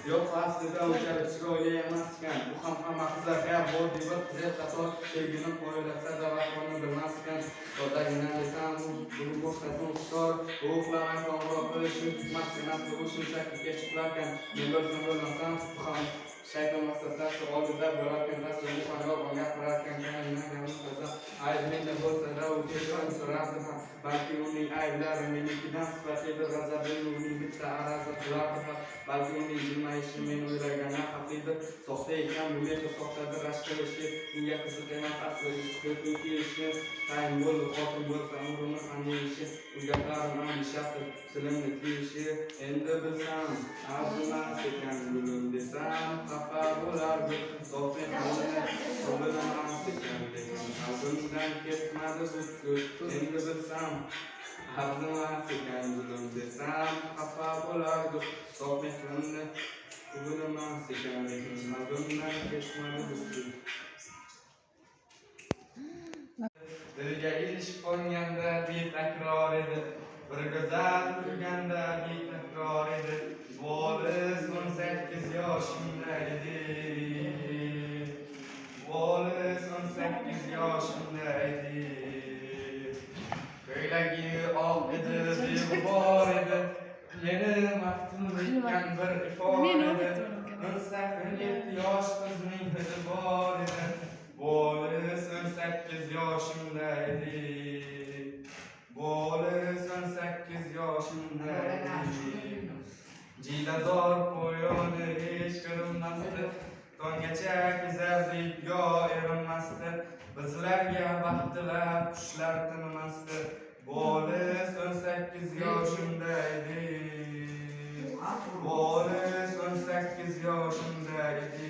Yok aslında uçarı söyleyemezken bu ham hakkıda bu diyor bize tato sevginin koyulasa da var onu bilmezken o da yine desem bunu boşlasın uçtor bu uklamay kongra kılıçın tutmazken aslı bu şimşek geçiklerken ben bilsem bilmezsem bu ham şeytan vasıtası oldu da bırakın da sözü sana bana yaparken kendine yanlış olsa ayrıca bolsa da uçuşan sorardı belki onun ayları menikinden sıfatıyla razabın onun bitti arası kılardı balki uning jilmayishi meni o'ylagani haqlidir soxta ekan bu yerda soxtadir rashk qilishi unga qiziq emas asli ko'pinki ishi tayin bo'ldi xotin bo'lsa umrini ham yeyishi unga qarim andishasi tilimni tiyishi endi bilsam arzimas ekan gulim desam xafa bo'lardi so'fi bilamas ekan lekin qalbimdan ketmadi butkul endi bilsam arzimas ekan gulim desam xafa bo'lardi sohbetimni bilamas ekan lekin qalbimdan ketmadi butkul dilga ilishib qo'yganda betakror edi bir go'zal turganda betakror edi Volis 18 yoshimda edi Volis 18 yoshimda edi ko'ylagi oq edi beg'ubor edi yeni maftum bitgan bir ifor edi 17 yosh qizning hidi bor edi Volis 18 yoshimda edi Volis 18 yoshimda edi Jilazor qo'yoni hech ko'rinmasdi Tonggacha kezardik yo erinmasdi Bizlarga baxtilar qushlar tinmasdi Volis 18 yoshimda edi Volis 18 yoshimda edi